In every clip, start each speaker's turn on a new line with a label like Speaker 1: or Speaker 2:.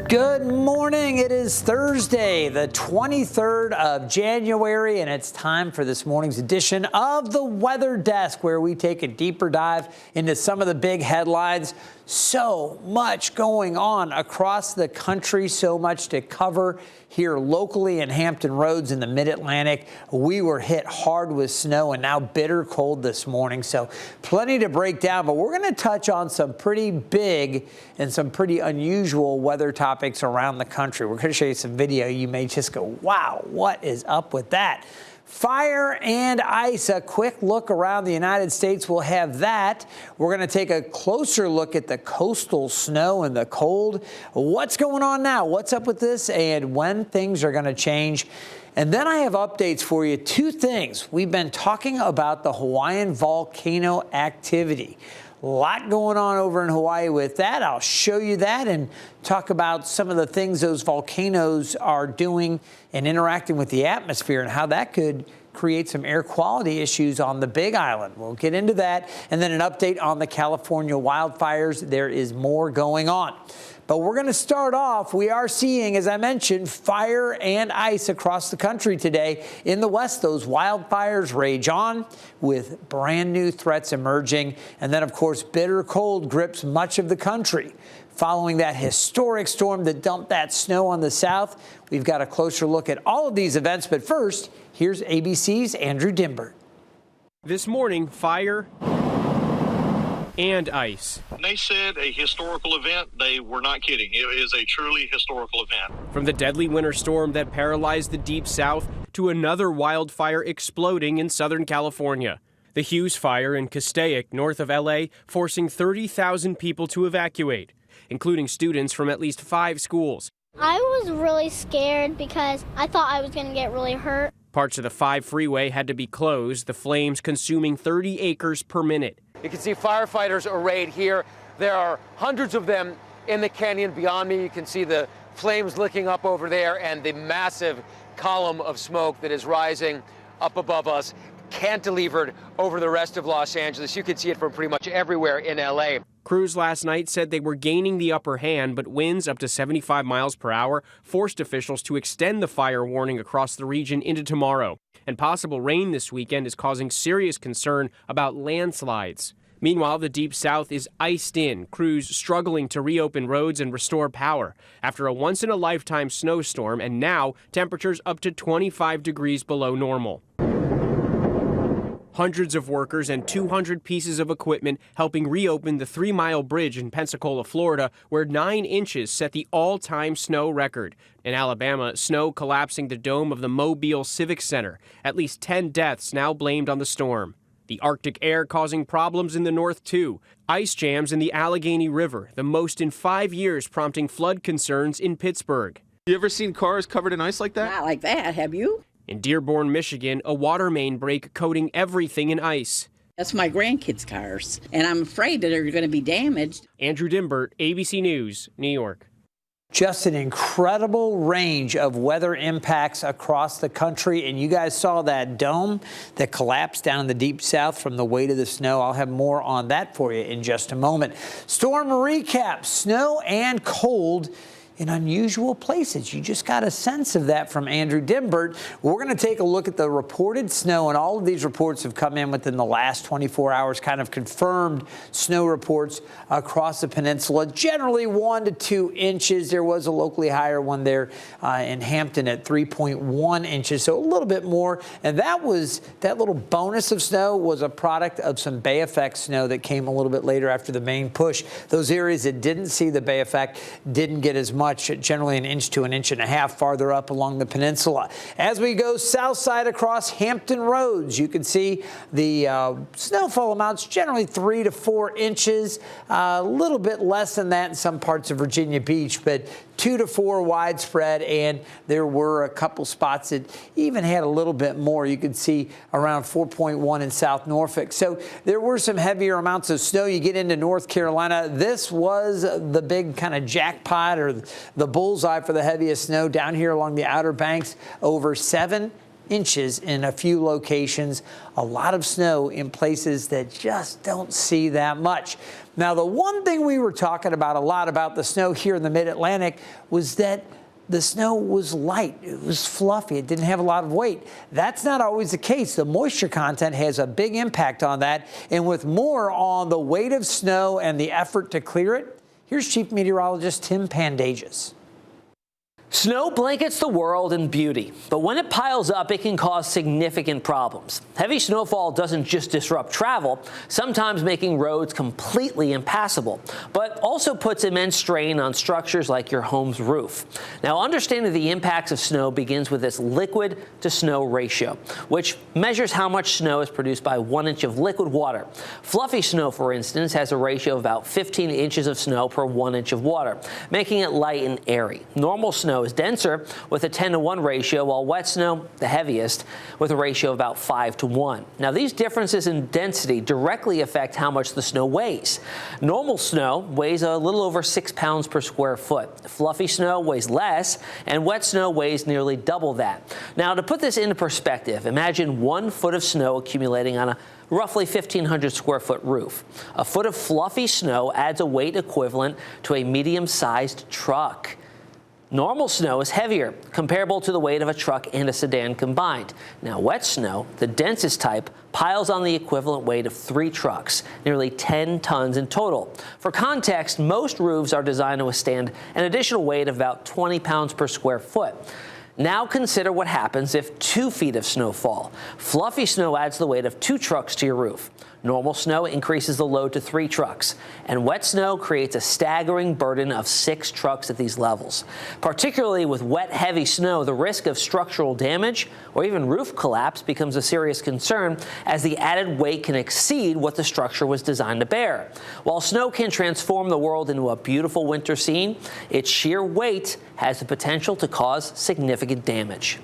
Speaker 1: Good morning. It is Thursday, the 23rd of January, and it's time for this morning's edition of the Weather Desk, where we take a deeper dive into some of the big headlines. So much going on across the country, so much to cover here locally in Hampton Roads in the Mid-Atlantic. We were hit hard with snow and now bitter cold this morning, so plenty to break down. But we're going to touch on some pretty big and some pretty unusual weather topics around the country. We're going to show you some video. You may just go, wow, what is up with that? Fire and ice, a quick look around the United States. We'll have that. We're going to take a closer look at the coastal snow and the cold. What's going on now? What's up with this and when things are going to change? And then I have updates for you. Two things. We've been talking about the Hawaiian volcano activity. A lot going on over in Hawaii with that. I'll show you that and talk about some of the things those volcanoes are doing and interacting with the atmosphere and how that could create some air quality issues on the Big Island. We'll get into that. And then an update on the California wildfires. There is more going on. But we're going to start off. We are seeing, as I mentioned, fire and ice across the country today. In the west, those wildfires rage on with brand new threats emerging. And then, of course, bitter cold grips much of the country. Following that historic storm that dumped that snow on the south, we've got a closer look at all of these events. But first, here's ABC's Andrew Dimbert.
Speaker 2: This morning, fire and ice.
Speaker 3: They said a historical event. They were not kidding. It is a truly historical event.
Speaker 2: From the deadly winter storm that paralyzed the Deep South to another wildfire exploding in Southern California. The Hughes Fire in Castaic, north of L.A., forcing 30,000 people to evacuate, including students from at least 5 schools.
Speaker 4: I was really scared because I thought I was going to get really hurt.
Speaker 2: Parts of the 5 freeway had to be closed, the flames consuming 30 acres per minute.
Speaker 5: You can see firefighters arrayed here. There are hundreds of them in the canyon beyond me. You can see the flames licking up over there and the massive column of smoke that is rising up above us, cantilevered over the rest of Los Angeles. You can see it from pretty much everywhere in LA.
Speaker 2: Crews last night said they were gaining the upper hand, but winds up to 75 miles per hour forced officials to extend the fire warning across the region into tomorrow. And possible rain this weekend is causing serious concern about landslides. Meanwhile, the Deep South is iced in, crews struggling to reopen roads and restore power after a once-in-a-lifetime snowstorm, and now temperatures up to 25 degrees below normal. Hundreds of workers and 200 pieces of equipment helping reopen the 3-mile bridge in Pensacola, Florida, where 9 inches set the all-time snow record. In Alabama, snow collapsing the dome of the Mobile Civic Center. At least 10 deaths now blamed on the storm. The Arctic air causing problems in the north, too. Ice jams in the Allegheny River, the most in 5 years, prompting flood concerns in Pittsburgh.
Speaker 6: You ever seen cars covered in ice like that?
Speaker 7: Not like that, have you?
Speaker 2: In Dearborn, Michigan, a water main break coating everything in ice.
Speaker 7: That's my grandkids' cars, and I'm afraid that they're going to be damaged.
Speaker 2: Andrew Dimbert, ABC News, New York.
Speaker 1: Just an incredible range of weather impacts across the country. And you guys saw that dome that collapsed down in the Deep South from the weight of the snow. I'll have more on that for you in just a moment. Storm recap, snow and cold in unusual places. You just got a sense of that from Andrew Dimbert. We're going to take a look at the reported snow, and all of these reports have come in within the last 24 hours, kind of confirmed snow reports across the peninsula. Generally 1 to 2 inches. There was a locally higher one there in Hampton at 3.1 inches, so a little bit more. And that little bonus of snow was a product of some Bay Effect snow that came a little bit later after the main push. Those areas that didn't see the Bay Effect didn't get as much, generally 1 inch to 1.5 inches farther up along the peninsula. As we go south side across Hampton Roads, you can see the snowfall amounts generally 3 to 4 inches, a little bit less than that in some parts of Virginia Beach, but 2 to 4 widespread, and there were a couple spots that even had a little bit more. You could see around 4.1 in South Norfolk. So there were some heavier amounts of snow. You get into North Carolina, this was the big kind of jackpot or the bullseye for the heaviest snow down here along the Outer Banks, over 7 inches in a few locations. A lot of snow in places that just don't see that much. Now, the one thing we were talking about a lot about the snow here in the mid-Atlantic was that the snow was light. It was fluffy. It didn't have a lot of weight. That's not always the case. The moisture content has a big impact on that. And with more on the weight of snow and the effort to clear it, here's Chief Meteorologist Tim Pandages.
Speaker 8: Snow blankets the world in beauty, but when it piles up, it can cause significant problems. Heavy snowfall doesn't just disrupt travel, sometimes making roads completely impassable, but also puts immense strain on structures like your home's roof. Now, understanding the impacts of snow begins with this liquid to snow ratio, which measures how much snow is produced by 1 inch of liquid water. Fluffy snow, for instance, has a ratio of about 15 inches of snow per 1 inch of water, making it light and airy. Normal snow is denser with a 10-to-1 ratio, while wet snow, the heaviest, with a ratio of about 5-to-1. Now, these differences in density directly affect how much the snow weighs. Normal snow weighs a little over 6 pounds per square foot. Fluffy snow weighs less, and wet snow weighs nearly double that. Now, to put this into perspective, imagine 1 foot of snow accumulating on a roughly 1,500 square foot roof. A foot of fluffy snow adds a weight equivalent to a medium-sized truck. Normal snow is heavier, comparable to the weight of a truck and a sedan combined. Now, wet snow, the densest type, piles on the equivalent weight of 3 trucks, nearly 10 tons in total. For context, most roofs are designed to withstand an additional weight of about 20 pounds per square foot. Now consider what happens if 2 feet of snow fall. Fluffy snow adds the weight of 2 trucks to your roof. Normal snow increases the load to 3 trucks, and wet snow creates a staggering burden of 6 trucks at these levels. Particularly with wet, heavy snow, the risk of structural damage or even roof collapse becomes a serious concern, as the added weight can exceed what the structure was designed to bear. While snow can transform the world into a beautiful winter scene, its sheer weight has the potential to cause significant damage.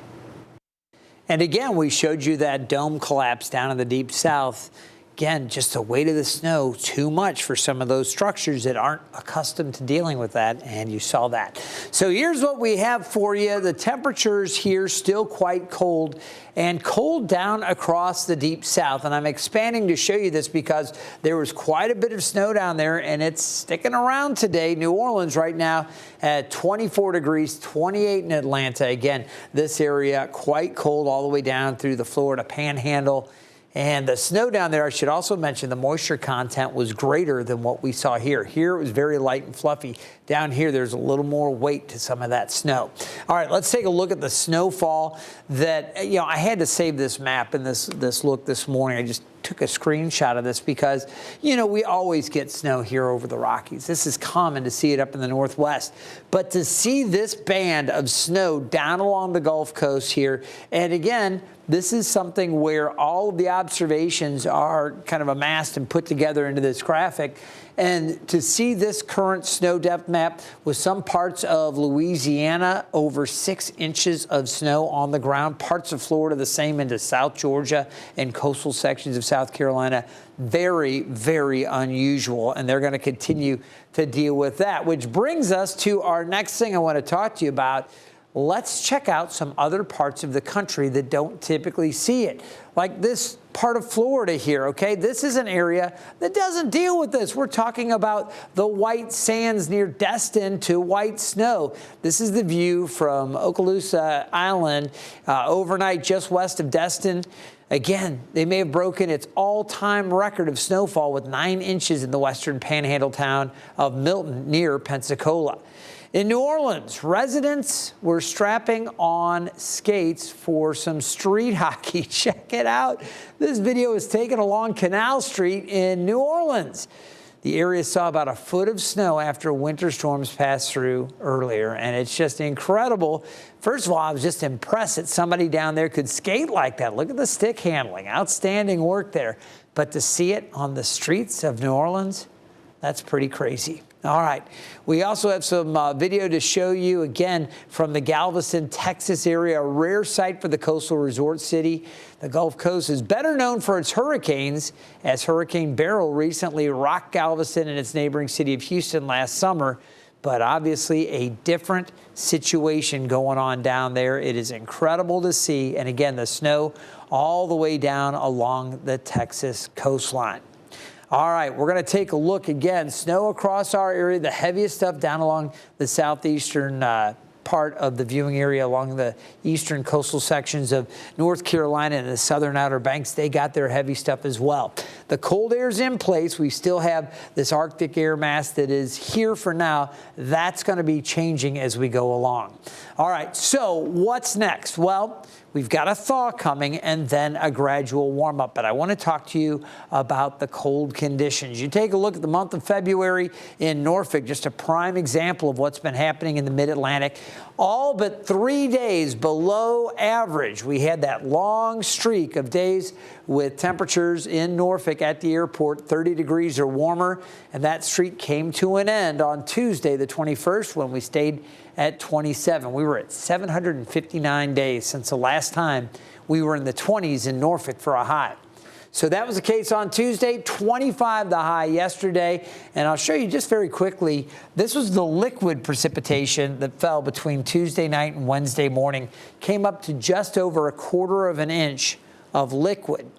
Speaker 1: And again, we showed you that dome collapse down in the deep south. Again, just the weight of the snow, too much for some of those structures that aren't accustomed to dealing with that, and you saw that. So here's what we have for you. The temperatures here still quite cold, and cold down across the deep south. And I'm expanding to show you this because there was quite a bit of snow down there, and it's sticking around today. New Orleans right now at 24 degrees, 28 in Atlanta. Again, this area quite cold all the way down through the Florida Panhandle. And the snow down there, I should also mention, the moisture content was greater than what we saw here. Here it was very light and fluffy. Down here, there's a little more weight to some of that snow. All right, let's take a look at the snowfall that, I had to save this map and this look this morning. I just took a screenshot of this because, we always get snow here over the Rockies. This is common to see it up in the Northwest. But to see this band of snow down along the Gulf Coast here, and again, this is something where all of the observations are kind of amassed and put together into this graphic. And to see this current snow depth map with some parts of Louisiana over 6 inches of snow on the ground, parts of Florida the same into South Georgia and coastal sections of South Carolina, very, very unusual. And they're going to continue to deal with that, which brings us to our next thing I want to talk to you about. Let's check out some other parts of the country that don't typically see it, like this part of Florida here, okay? This is an area that doesn't deal with this. We're talking about the white sands near Destin to white snow. This is the view from Okaloosa Island overnight just west of Destin. Again, they may have broken its all-time record of snowfall with 9 inches in the western panhandle town of Milton near Pensacola. In New Orleans, residents were strapping on skates for some street hockey. Check it out. This video was taken along Canal Street in New Orleans. The area saw about a foot of snow after winter storms passed through earlier, and it's just incredible. First of all, I was just impressed that somebody down there could skate like that. Look at the stick handling. Outstanding work there. But to see it on the streets of New Orleans, that's pretty crazy. All right. We also have some video to show you, again, from the Galveston, Texas area, a rare sight for the coastal resort city. The Gulf Coast is better known for its hurricanes, as Hurricane Beryl recently rocked Galveston and its neighboring city of Houston last summer. but obviously a different situation going on down there. It is incredible to see. And again, the snow all the way down along the Texas coastline. All right, we're going to take a look again. Snow across our area, the heaviest stuff down along the southeastern part of the viewing area along the eastern coastal sections of North Carolina and the southern Outer Banks. They got their heavy stuff as well. The cold air is in place. We still have this Arctic air mass that is here for now. That's going to be changing as we go along. All right, so what's next? Well, we've got a thaw coming and then a gradual warm up. But I want to talk to you about the cold conditions. You take a look at the month of February in Norfolk, just a prime example of what's been happening in the mid-Atlantic. All but 3 days below average. We had that long streak of days with temperatures in Norfolk at the airport 30 degrees or warmer. And that streak came to an end on Tuesday, the 21st, when we stayed at 27. We were at 759 days since the last time we were in the 20s in Norfolk for a high. So that was the case on Tuesday, 25 the high yesterday. And I'll show you just very quickly, this was the liquid precipitation that fell between Tuesday night and Wednesday morning, came up to just over 1/4 of an inch of liquid.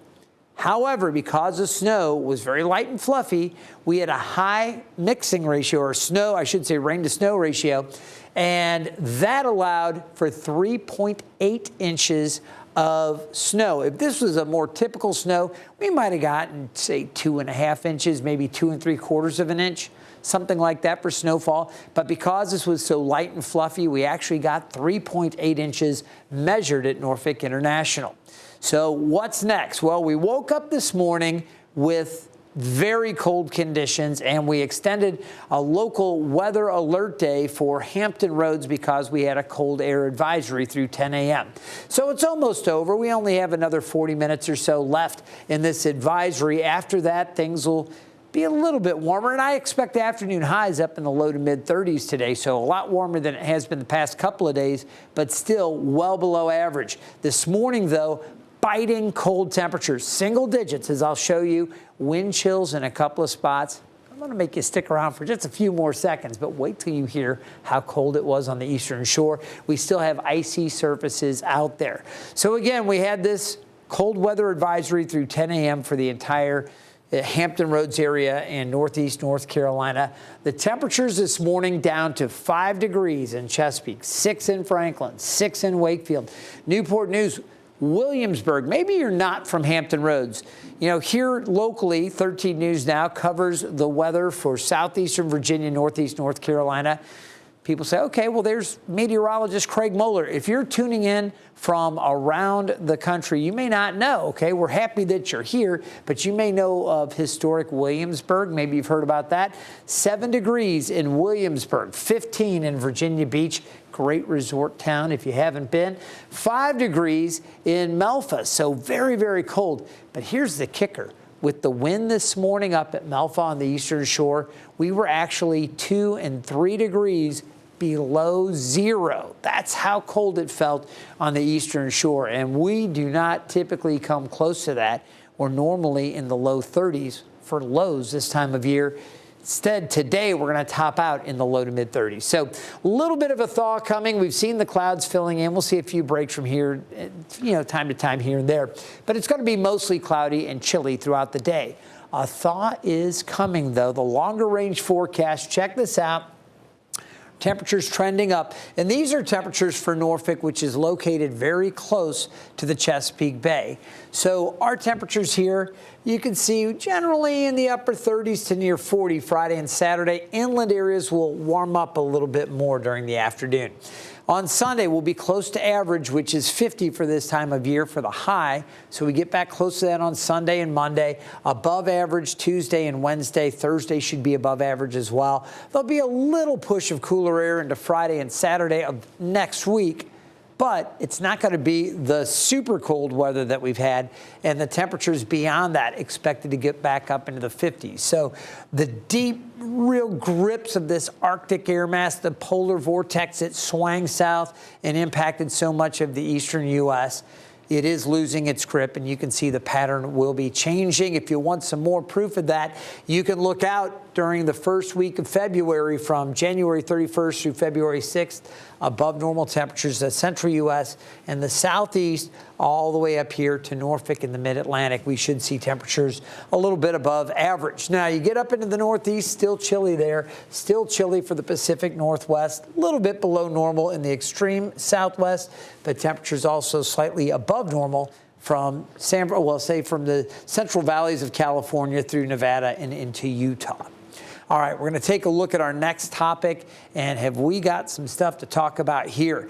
Speaker 1: However, because the snow was very light and fluffy, we had a high mixing ratio, or snow, I should say rain to snow ratio, and that allowed for 3.8 inches of snow. If this was a more typical snow, we might have gotten, say, 2.5 inches, maybe 2 3/4 of an inch, something like that for snowfall. But because this was so light and fluffy, we actually got 3.8 inches measured at Norfolk International. So what's next? Well, we woke up this morning with very cold conditions, and we extended a local weather alert day for Hampton roads because we had a cold air advisory through 10 a.m. So it's almost over. We only have another 40 minutes or so left in this advisory. After that, things will be a little bit warmer, and I expect afternoon highs up in the low to mid 30s today, so a lot warmer than it has been the past couple of days, but still well below average. This morning, though, biting cold temperatures, single digits, as I'll show you, wind chills in a couple of spots. I'm going to make you stick around for just a few more seconds, but wait till you hear how cold it was on the eastern shore. We still have icy surfaces out there. So again, we had this cold weather advisory through 10 a.m. for the entire Hampton Roads area in northeast North Carolina. The temperatures this morning down to 5 degrees in Chesapeake, 6 in Franklin, 6 in Wakefield. Newport News, Williamsburg. Maybe you're not from Hampton Roads. You know, here locally, 13 News Now covers the weather for southeastern Virginia, northeast North Carolina. People say, okay, well, there's meteorologist Craig Moeller. If you're tuning in from around the country, you may not know, okay? We're happy that you're here, but you may know of historic Williamsburg. Maybe you've heard about that. 7 degrees in Williamsburg, 15 in Virginia Beach. Great resort town if you haven't been. 5 degrees in Melfa, so very, very cold. But here's the kicker. With the wind this morning up at Melfa on the eastern shore, we were actually 2 and 3 degrees below zero. That's how cold it felt on the eastern shore. And we do not typically come close to that. We're normally in the low 30s for lows this time of year. Instead, today, we're going to top out in the low to mid 30s. So a little bit of a thaw coming. We've seen the clouds filling in. We'll see a few breaks from here, time to time here and there. But it's going to be mostly cloudy and chilly throughout the day. A thaw is coming, though. The longer range forecast, check this out. Temperatures trending up. And these are temperatures for Norfolk, which is located very close to the Chesapeake Bay. So our temperatures here, you can see generally in the upper 30s to near 40 Friday and Saturday. Inland areas will warm up a little bit more during the afternoon. On Sunday, we'll be close to average, which is 50 for this time of year for the high. So we get back close to that on Sunday and Monday. Above average Tuesday and Wednesday. Thursday should be above average as well. There'll be a little push of cooler air into Friday and Saturday of next week. But it's not going to be the super cold weather that we've had, and the temperatures beyond that expected to get back up into the 50s. So the deep, real grips of this Arctic air mass, the polar vortex that swung south and impacted so much of the eastern U.S., it is losing its grip, and you can see the pattern will be changing. If you want some more proof of that, you can look out during the first week of February from January 31st through February 6th, above normal temperatures, the central U.S. and the southeast, all the way up here to Norfolk and the mid-Atlantic. We should see temperatures a little bit above average. Now, you get up into the northeast, still chilly there, still chilly for the Pacific Northwest, a little bit below normal in the extreme southwest, but temperatures also slightly above normal from from the central valleys of California through Nevada and into Utah. All right, we're going to take a look at our next topic, and have we got some stuff to talk about here.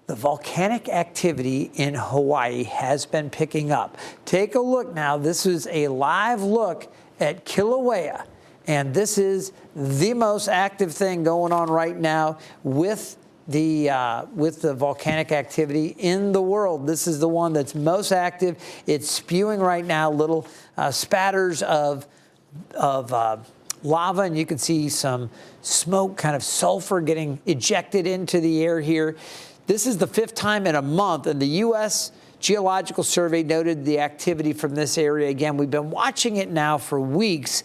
Speaker 1: The volcanic activity in Hawaii has been picking up. Take a look now. This is a live look at Kilauea, and this is the most active thing going on right now with the volcanic activity in the world. This is the one that's most active. It's spewing right now little spatters of lava, and you can see some smoke, kind of sulfur getting ejected into the air here. This is the 5th time in a month, and the U.S. Geological Survey noted the activity from this area. Again, we've been watching it now for weeks.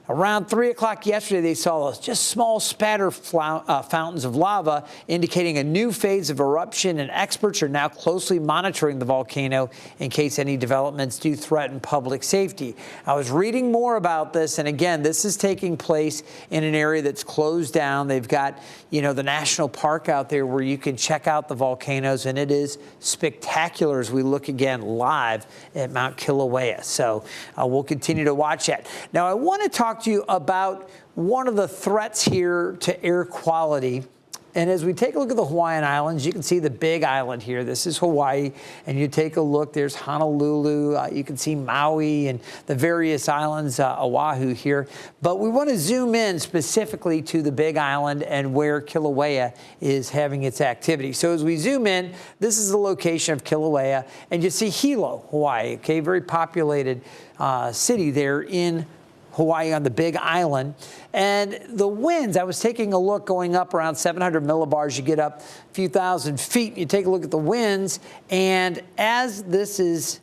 Speaker 1: Around 3 o'clock yesterday, they saw just small spatter fountains of lava, indicating a new phase of eruption, and experts are now closely monitoring the volcano in case any developments do threaten public safety. I was reading more about this, and again, this is taking place in an area that's closed down. They've got, the national park out there where you can check out the volcanoes, and it is spectacular as we look again live at Mount Kilauea. So we'll continue to watch that. Now, I want to talk to you about one of the threats here to air quality. And as we take a look at the Hawaiian Islands, you can see the big island here. This is Hawaii, and you take a look, there's Honolulu, you can see Maui and the various islands, Oahu here. But we want to zoom in specifically to the big island and where Kilauea is having its activity. So as we zoom in, this is the location of Kilauea, and you see Hilo, Hawaii, okay, very populated city there in Hawaii on the big island. And the winds, I was taking a look going up around 700 millibars. You get up a few thousand feet, you take a look at the winds, and as this is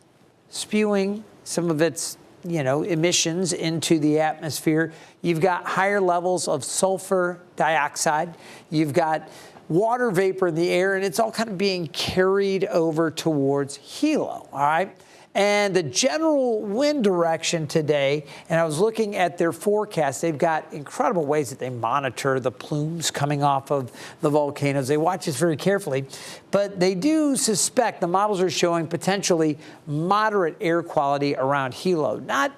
Speaker 1: spewing some of its emissions into the atmosphere, you've got higher levels of sulfur dioxide, you've got water vapor in the air, and it's all kind of being carried over towards Hilo, all right? And the general wind direction today, and I was looking at their forecast, they've got incredible ways that they monitor the plumes coming off of the volcanoes. They watch this very carefully, but they do suspect, the models are showing potentially moderate air quality around Hilo. Not,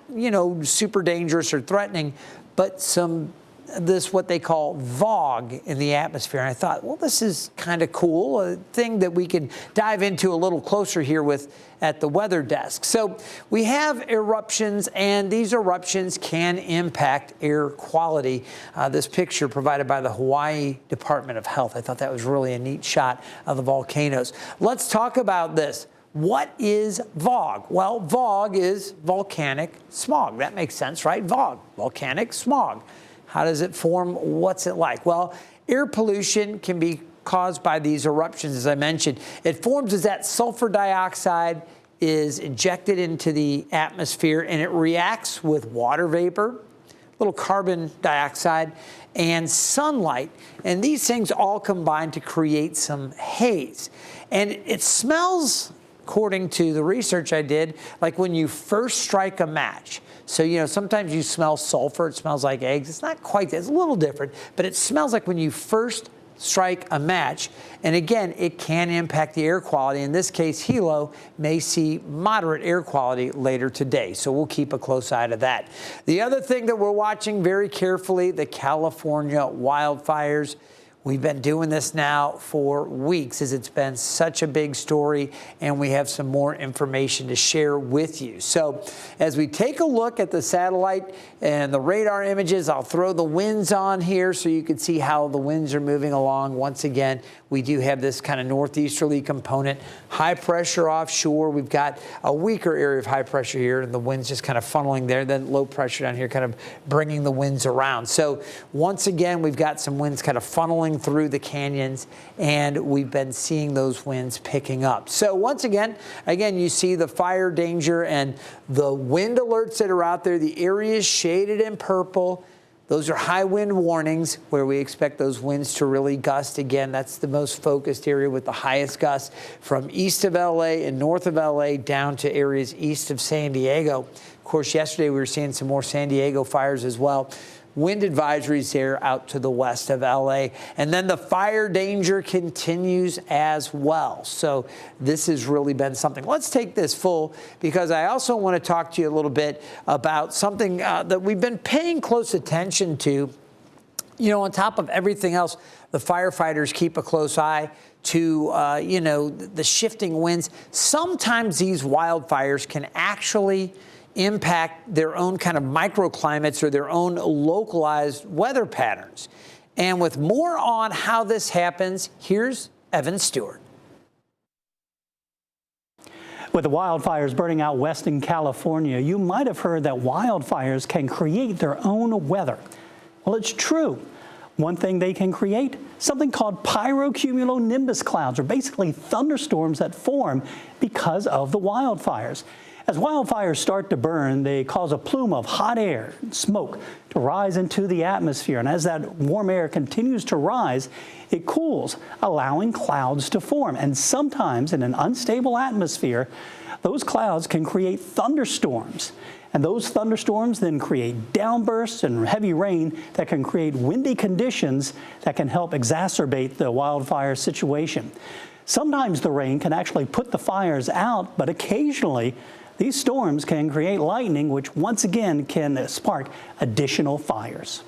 Speaker 1: super dangerous or threatening, but what they call fog in the atmosphere. And I thought, well, this is kind of cool, a thing that we can dive into a little closer here at the weather desk. So we have eruptions, and these eruptions can impact air quality. This picture provided by the Hawaii Department of Health. I thought that was really a neat shot of the volcanoes. Let's talk about this. What is VOG? Well, VOG is volcanic smog. That makes sense, right? VOG, volcanic smog. How does it form? What's it like? Well, air pollution can be caused by these eruptions, as I mentioned. It forms as that sulfur dioxide is injected into the atmosphere, and it reacts with water vapor, little carbon dioxide, and sunlight. And these things all combine to create some haze. And it smells, according to the research I did, like when you first strike a match. So, sometimes you smell sulfur, it smells like eggs. It's not quite that, it's a little different, but it smells like when you first strike a match. And again, it can impact the air quality. In this case, Hilo may see moderate air quality later today. So we'll keep a close eye to that. The other thing that we're watching very carefully, the California wildfires. We've been doing this now for weeks as it's been such a big story, and we have some more information to share with you. So as we take a look at the satellite and the radar images, I'll throw the winds on here so you can see how the winds are moving along. Once again, we do have this kind of northeasterly component, high pressure offshore. We've got a weaker area of high pressure here, and the winds just kind of funneling there, then low pressure down here kind of bringing the winds around. So once again, we've got some winds kind of funneling through the canyons, and we've been seeing those winds picking up. So once again, you see the fire danger and the wind alerts that are out there. The areas shaded in purple, Those are high wind warnings where we expect those winds to really gust again. That's the most focused area with the highest gusts from east of LA and north of LA down to areas east of San Diego. Of course, yesterday we were seeing some more San Diego fires as well. Wind advisories there out to the west of LA. And then the fire danger continues as well. So this has really been something. Let's take this full because I also want to talk to you a little bit about something that we've been paying close attention to. You know, on top of everything else, the firefighters keep a close eye to, you know, the shifting winds. Sometimes these wildfires can actually impact their own kind of microclimates or their own localized weather patterns. And with more on how this happens, here's Evan Stewart.
Speaker 9: With the wildfires burning out western California, you might have heard that wildfires can create their own weather. Well, it's true. One thing they can create, something called pyrocumulonimbus clouds, or basically thunderstorms that form because of the wildfires. As wildfires start to burn, they cause a plume of hot air and smoke to rise into the atmosphere. And as that warm air continues to rise, it cools, allowing clouds to form. And sometimes in an unstable atmosphere, those clouds can create thunderstorms. And those thunderstorms then create downbursts and heavy rain that can create windy conditions that can help exacerbate the wildfire situation. Sometimes the rain can actually put the fires out, but occasionally these storms can create lightning, which once again can spark additional fires.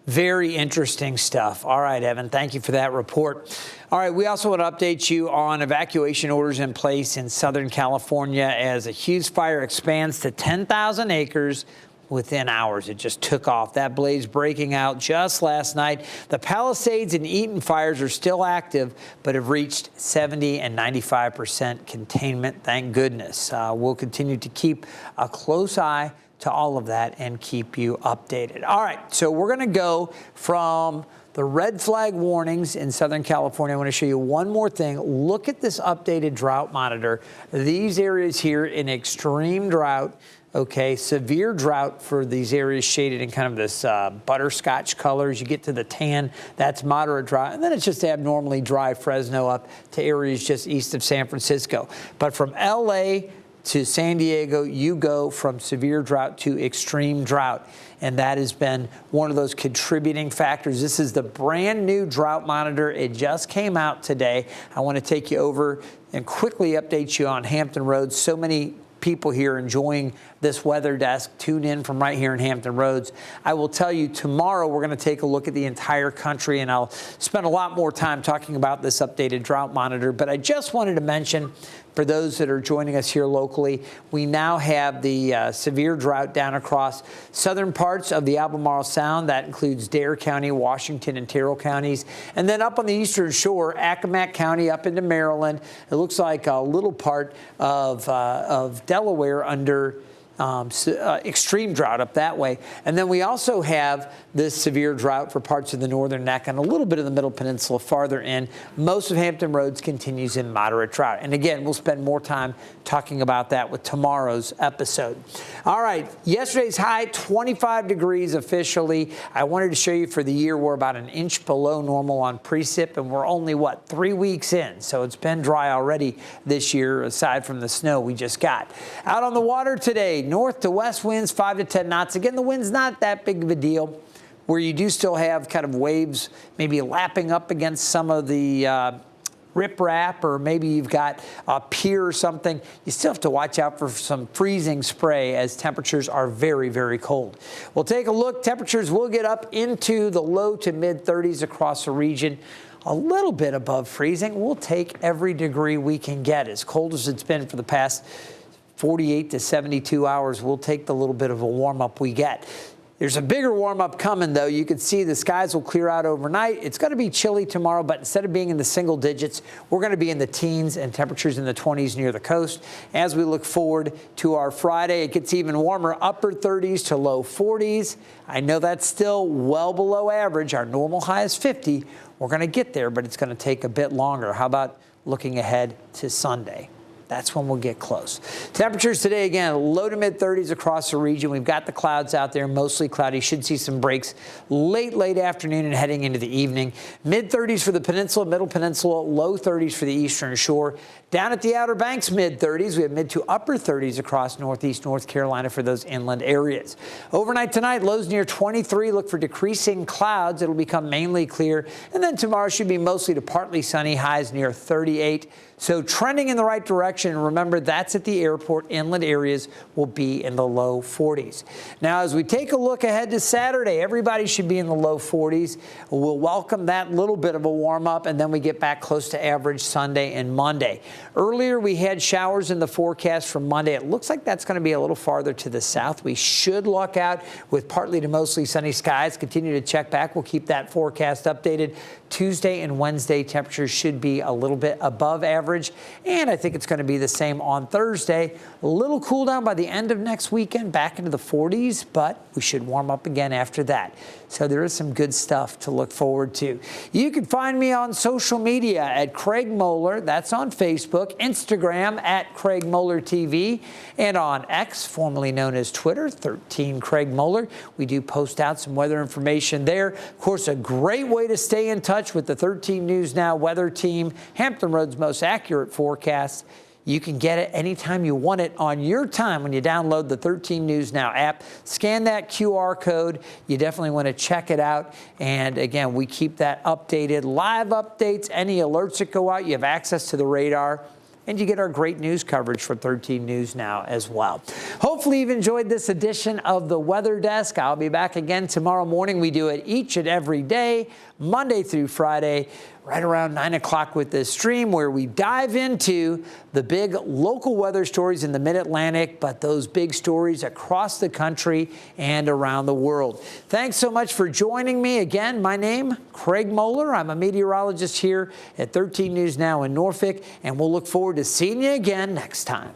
Speaker 1: Very interesting stuff. All right, Evan, thank you for that report. All right, we also want to update you on evacuation orders in place in Southern California as a huge fire expands to 10,000 acres within hours. It just took off. That blaze breaking out just last night. The Palisades and Eaton fires are still active, but have reached 70 and 95% containment. Thank goodness. We'll continue to keep a close eye to all of that and keep you updated. All right, so we're going to go from the red flag warnings in Southern California. I want to show you one more thing. Look at this updated drought monitor. These areas here in extreme drought. Okay, severe drought for these areas shaded in kind of this butterscotch colors. You get to the tan, that's moderate drought. And then it's just abnormally dry Fresno up to areas just east of San Francisco. But from LA to San Diego, you go from severe drought to extreme drought. And that has been one of those contributing factors. This is the brand new drought monitor. It just came out today. I want to take you over and quickly update you on Hampton Roads. So many people here enjoying this weather desk. Tune in from right here in Hampton Roads. I will tell you tomorrow we're going to take a look at the entire country, and I'll spend a lot more time talking about this updated drought monitor. But I just wanted to mention, for those that are joining us here locally, we now have the severe drought down across southern parts of the Albemarle Sound. That includes Dare County, Washington, and Terrell counties. And then up on the eastern shore, Accomack County up into Maryland. It looks like a little part of Delaware under extreme drought up that way. And then we also have this severe drought for parts of the northern neck and a little bit of the middle peninsula farther in. Most of Hampton Roads continues in moderate drought. And again, we'll spend more time talking about that with tomorrow's episode. All right, yesterday's high, 25 degrees officially. I wanted to show you for the year we're about an inch below normal on precip, and we're only, 3 weeks in. So it's been dry already this year, aside from the snow we just got. Out on the water today, north to west winds 5 to 10 knots. Again, the wind's not that big of a deal, where you do still have kind of waves maybe lapping up against some of the riprap, or maybe you've got a pier or something. You still have to watch out for some freezing spray as temperatures are very, very cold. We'll take a look. Temperatures will get up into the low to mid 30s across the region. A little bit above freezing. We'll take every degree we can get. As cold as it's been for the past 48 to 72 hours, we'll take the little bit of a warm-up we get. There's a bigger warm-up coming, though. You can see the skies will clear out overnight. It's going to be chilly tomorrow, but instead of being in the single digits, we're going to be in the teens and temperatures in the 20s near the coast. As we look forward to our Friday, it gets even warmer, upper 30s to low 40s. I know that's still well below average. Our normal high is 50. We're going to get there, but it's going to take a bit longer. How about looking ahead to Sunday? that's when we'll get close. Temperatures today, again, low to mid 30s across the region. We've got the clouds out there, mostly cloudy. Should see some breaks late afternoon and heading into the evening. Mid 30s for the peninsula, middle peninsula, low 30s for the eastern shore. Down at the Outer Banks, mid 30s. We have mid to upper 30s across northeast North Carolina for those inland areas. Overnight tonight, lows near 23. Look for decreasing clouds. It'll become mainly clear. And then tomorrow should be mostly to partly sunny, highs near 38. So trending in the right direction. Remember, that's at the airport. Inland areas will be in the low 40s. Now, as we take a look ahead to Saturday, everybody should be in the low 40s. We'll welcome that little bit of a warm up, and then we get back close to average Sunday and Monday. Earlier, we had showers in the forecast for Monday. It looks like that's going to be a little farther to the south. We should luck out with partly to mostly sunny skies. Continue to check back. We'll keep that forecast updated. Tuesday and Wednesday, temperatures should be a little bit above average, and I think it's going to be the same on Thursday. A little cool down by the end of next weekend, back into the 40s, but we should warm up again after that. So there is some good stuff to look forward to. You can find me on social media at Craig Moeller. That's on Facebook, Instagram at Craig Moeller TV, and on X, formerly known as Twitter, 13 Craig Moeller. We do post out some weather information there. Of course, a great way to stay in touch with the 13 News Now weather team, Hampton Roads' most accurate forecast. You can get it anytime you want it on your time when you download the 13 News Now app. Scan that QR code. You definitely want to check it out. And again, we keep that updated. Live updates, any alerts that go out, you have access to the radar. And you get our great news coverage for 13 News Now as well. Hopefully you've enjoyed this edition of the Weather Desk. I'll be back again tomorrow morning. We do it each and every day, Monday through Friday, right around 9 o'clock with this stream where we dive into the big local weather stories in the Mid-Atlantic, but those big stories across the country and around the world. Thanks so much for joining me. Again, my name, Craig Moeller. I'm a meteorologist here at 13 News Now in Norfolk, and we'll look forward to seeing you again next time.